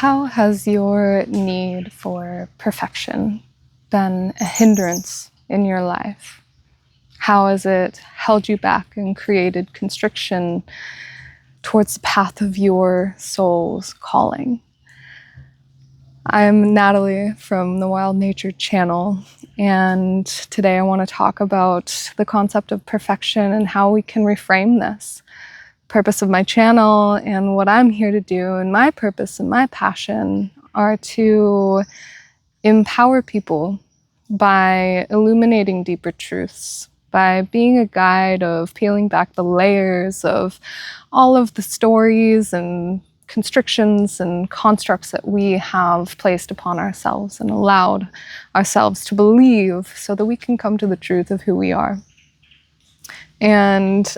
How has your need for perfection been a hindrance in your life? How has it held you back and created constriction towards the path of your soul's calling? I'm Natalie from the Wild Nature Channel, and today I want to talk about the concept of perfection and how we can reframe this. Purpose of my channel and what I'm here to do, and my purpose and my passion are to empower people by illuminating deeper truths, by being a guide of peeling back the layers of all of the stories and constrictions and constructs that we have placed upon ourselves and allowed ourselves to believe so that we can come to the truth of who we are. And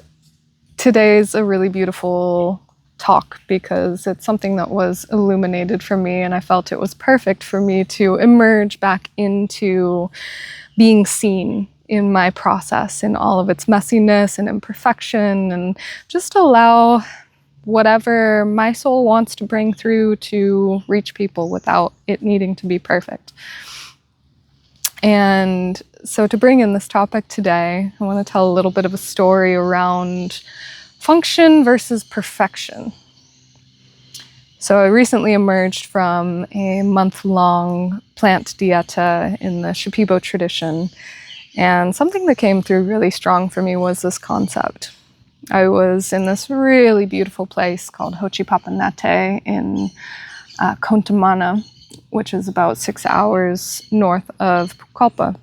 today's a really beautiful talk because it's something that was illuminated for me, and I felt it was perfect for me to emerge back into being seen in my process, in all of its messiness and imperfection, and just allow whatever my soul wants to bring through to reach people without it needing to be perfect. And so to bring in this topic today, I want to tell a little bit of a story around function versus perfection. So I recently emerged from a month-long plant dieta in the Shipibo tradition, and something that came through really strong for me was this concept. I was in this really beautiful place called Hochi-Papanete in Contamana, which is about 6 hours north of Pucallpa.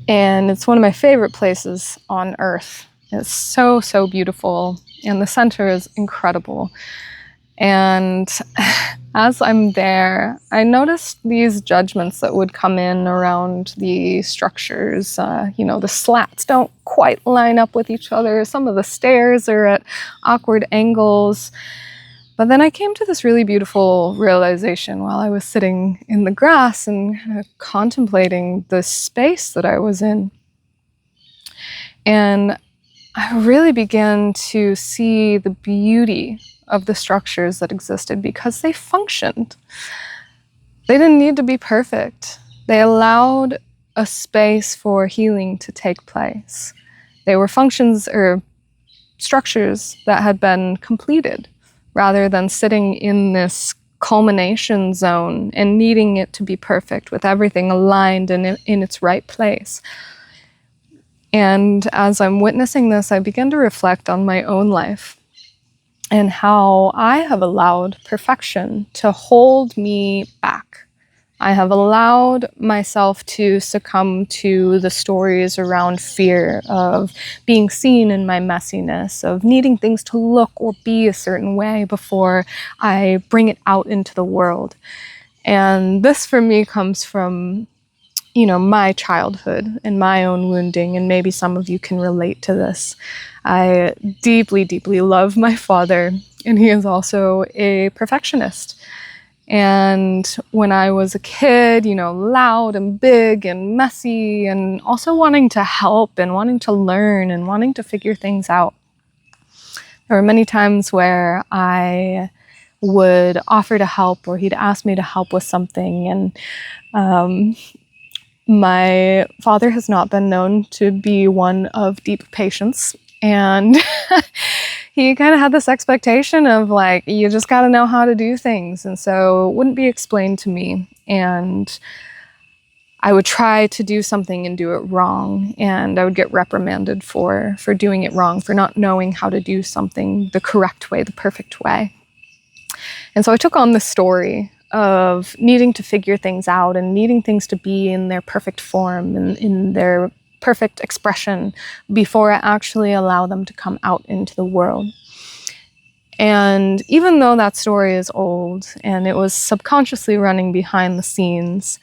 And it's one of my favorite places on earth. It's so, so beautiful, and the center is incredible. And as I'm there, I noticed these judgments that would come in around the structures. The slats don't quite line up with each other. Some of the stairs are at awkward angles. But then I came to this really beautiful realization while I was sitting in the grass and kind of contemplating the space that I was in. And I really began to see the beauty of the structures that existed because they functioned. They didn't need to be perfect. They allowed a space for healing to take place. They were functions or structures that had been completed rather than sitting in this culmination zone and needing it to be perfect with everything aligned and in its right place. And as I'm witnessing this, I begin to reflect on my own life and how I have allowed perfection to hold me back. I have allowed myself to succumb to the stories around fear of being seen in my messiness, of needing things to look or be a certain way before I bring it out into the world. And this for me comes from my childhood and my own wounding, and maybe some of you can relate to this. I deeply, deeply love my father, and he is also a perfectionist. And when I was a kid, loud and big and messy, and also wanting to help and wanting to learn and wanting to figure things out. There were many times where I would offer to help, or he'd ask me to help with something, and my father has not been known to be one of deep patience, and he kind of had this expectation of you just got to know how to do things, and so it wouldn't be explained to me, and I would try to do something and do it wrong, and I would get reprimanded for doing it wrong, for not knowing how to do something the correct way, the perfect way. And so I took on this story of needing to figure things out and needing things to be in their perfect form and in their perfect expression before I actually allow them to come out into the world. And even though that story is old and it was subconsciously running behind the scenes,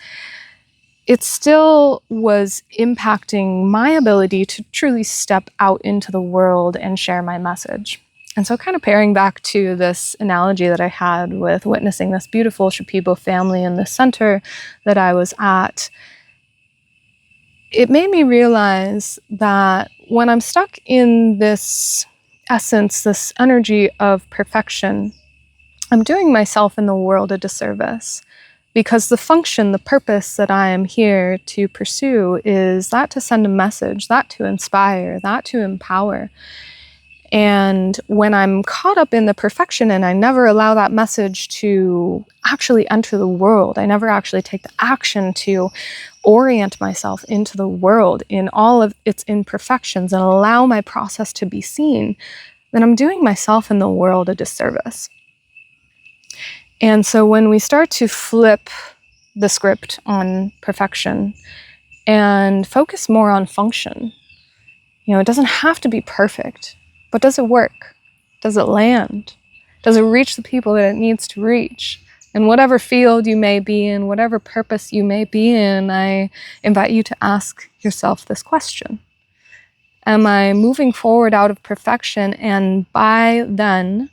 it still was impacting my ability to truly step out into the world and share my message. And so kind of pairing back to this analogy that I had with witnessing this beautiful Shipibo family in the center that I was at, it made me realize that when I'm stuck in this essence, this energy of perfection, I'm doing myself and the world a disservice, because the function, the purpose that I am here to pursue is that to send a message, that to inspire, that to empower. And when I'm caught up in the perfection and I never allow that message to actually enter the world, I never actually take the action to orient myself into the world in all of its imperfections and allow my process to be seen, then I'm doing myself and the world a disservice. And so when we start to flip the script on perfection and focus more on function, it doesn't have to be perfect, but does it work? Does it land? Does it reach the people that it needs to reach? In whatever field you may be in, whatever purpose you may be in, I invite you to ask yourself this question. Am I moving forward out of perfection, and by then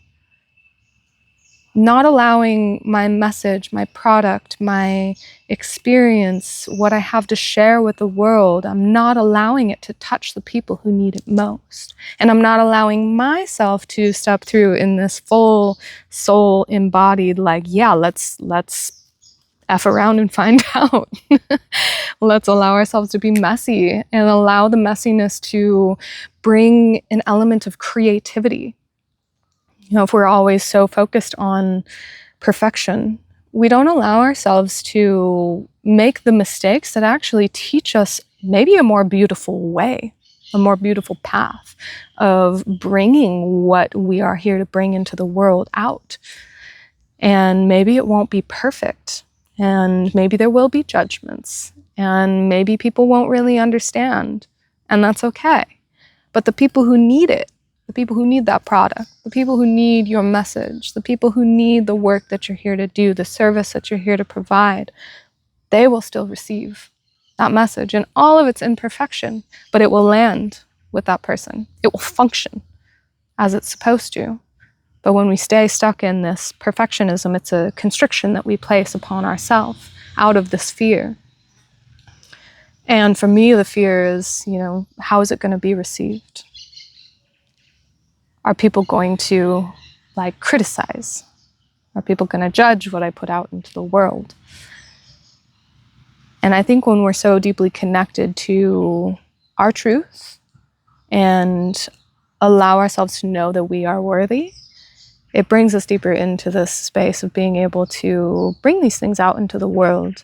not allowing my message, my product, my experience, what I have to share with the world, I'm not allowing it to touch the people who need it most. And I'm not allowing myself to step through in this full soul embodied, let's F around and find out. Let's allow ourselves to be messy and allow the messiness to bring an element of creativity. If we're always so focused on perfection, we don't allow ourselves to make the mistakes that actually teach us maybe a more beautiful way, a more beautiful path of bringing what we are here to bring into the world out. And maybe it won't be perfect, and maybe there will be judgments, and maybe people won't really understand, and that's okay. But the people who need it, the people who need that product, the people who need your message, the people who need the work that you're here to do, the service that you're here to provide, they will still receive that message in all of its imperfection, but it will land with that person. It will function as it's supposed to. But when we stay stuck in this perfectionism, it's a constriction that we place upon ourselves out of this fear. And for me, the fear is, how is it going to be received? Are people going to criticize? Are people going to judge what I put out into the world? And I think when we're so deeply connected to our truth and allow ourselves to know that we are worthy, it brings us deeper into this space of being able to bring these things out into the world,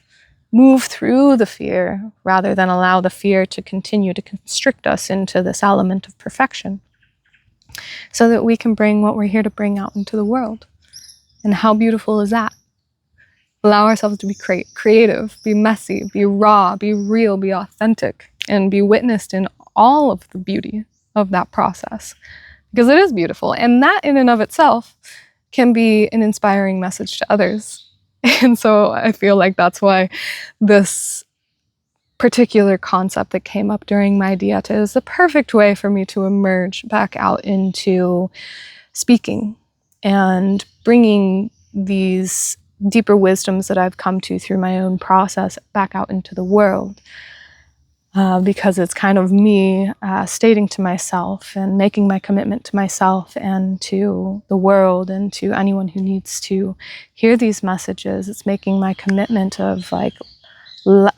move through the fear rather than allow the fear to continue to constrict us into this element of perfection, so that we can bring what we're here to bring out into the world. And how beautiful is that? Allow ourselves to be creative, be messy, be raw, be real, be authentic, and be witnessed in all of the beauty of that process. Because it is beautiful, and that in and of itself can be an inspiring message to others. And so I feel like that's why this particular concept that came up during my dieta is the perfect way for me to emerge back out into speaking and bringing these deeper wisdoms that I've come to through my own process back out into the world. Because it's kind of me stating to myself and making my commitment to myself and to the world and to anyone who needs to hear these messages. It's making my commitment of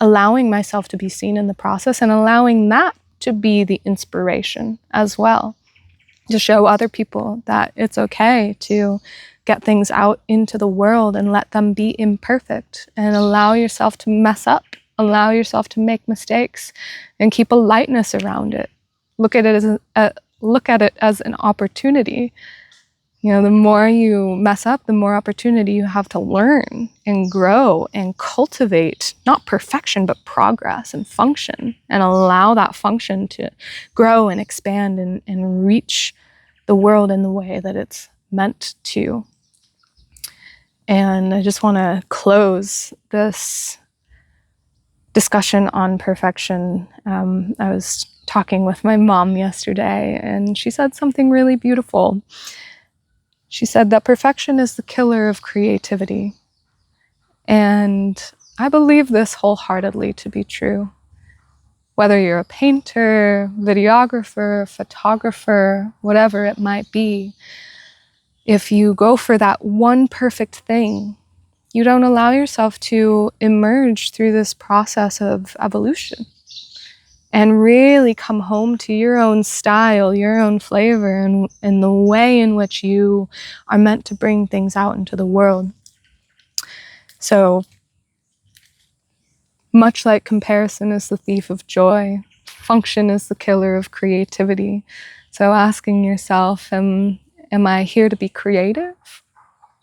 allowing myself to be seen in the process and allowing that to be the inspiration as well, to show other people that it's okay to get things out into the world and let them be imperfect, and allow yourself to mess up, allow yourself to make mistakes, and keep a lightness around it. Look at it as an opportunity. The more you mess up, the more opportunity you have to learn and grow and cultivate, not perfection, but progress and function, and allow that function to grow and expand and reach the world in the way that it's meant to. And I just want to close this discussion on perfection. I was talking with my mom yesterday, and she said something really beautiful. She said that perfection is the killer of creativity. And I believe this wholeheartedly to be true. Whether you're a painter, videographer, photographer, whatever it might be, If you go for that one perfect thing, you don't allow yourself to emerge through this process of evolution and really come home to your own style, your own flavor, and the way in which you are meant to bring things out into the world. So, much like comparison is the thief of joy, function is the killer of creativity. So asking yourself, am I here to be creative,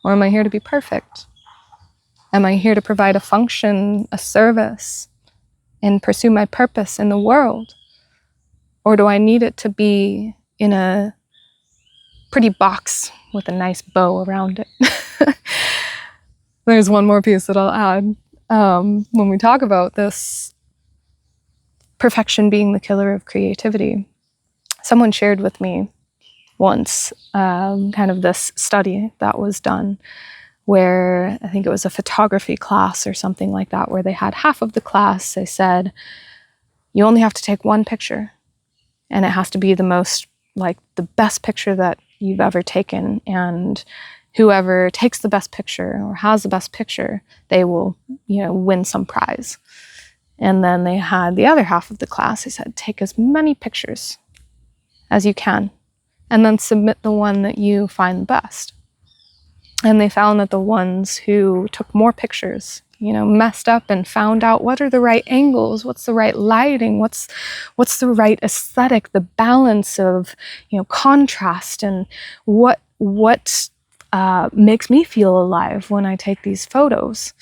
or am I here to be perfect? Am I here to provide a function, a service, and pursue my purpose in the world? Or do I need it to be in a pretty box with a nice bow around it? There's one more piece that I'll add. When we talk about this perfection being the killer of creativity, someone shared with me once kind of this study that was done where I think it was a photography class or something like that, where they had half of the class, they said, you only have to take one picture and it has to be the best picture that you've ever taken, and whoever takes the best picture or has the best picture, they will, win some prize. And then they had the other half of the class, they said, take as many pictures as you can and then submit the one that you find best. And they found that the ones who took more pictures, messed up and found out what are the right angles, what's the right lighting, what's the right aesthetic, the balance of, contrast, and what makes me feel alive when I take these photos.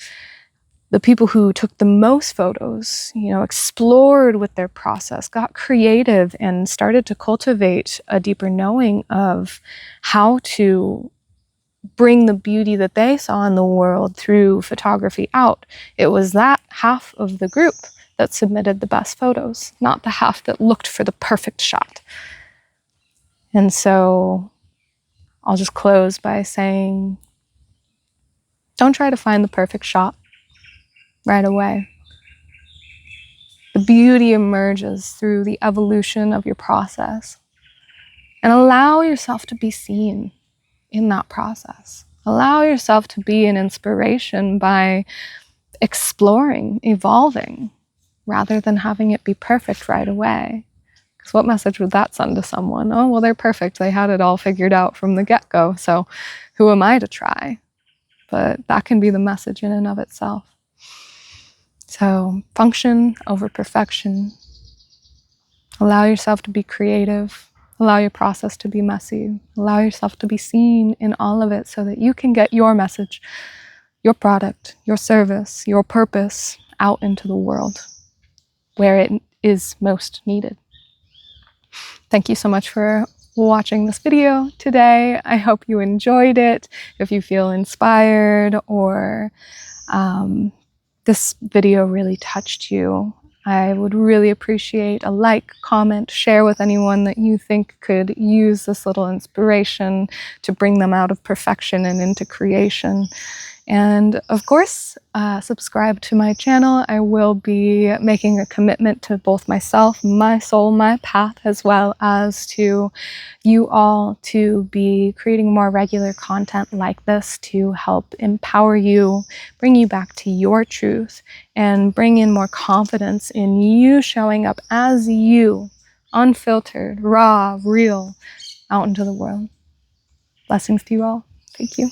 The people who took the most photos, explored with their process, got creative, and started to cultivate a deeper knowing of how to bring the beauty that they saw in the world through photography out. It was that half of the group that submitted the best photos, not the half that looked for the perfect shot. And so I'll just close by saying, don't try to find the perfect shot right away. The beauty emerges through the evolution of your process. And allow yourself to be seen in that process. Allow yourself to be an inspiration by exploring, evolving, rather than having it be perfect right away. Because what message would that send to someone? Oh, well, they're perfect. They had it all figured out from the get-go. So who am I to try? But that can be the message in and of itself. So function over perfection. Allow yourself to be creative. Allow your process to be messy. Allow yourself to be seen in all of it so that you can get your message, your product, your service, your purpose out into the world where it is most needed. Thank you so much for watching this video today. I hope you enjoyed it. If you feel inspired or this video really touched you, I would really appreciate a like, comment, share with anyone that you think could use this little inspiration to bring them out of perfection and into creation. And of course, subscribe to my channel. I will be making a commitment to both myself, my soul, my path, as well as to you all to be creating more regular content like this to help empower you, bring you back to your truth, and bring in more confidence in you showing up as you, unfiltered, raw, real, out into the world. Blessings to you all. Thank you.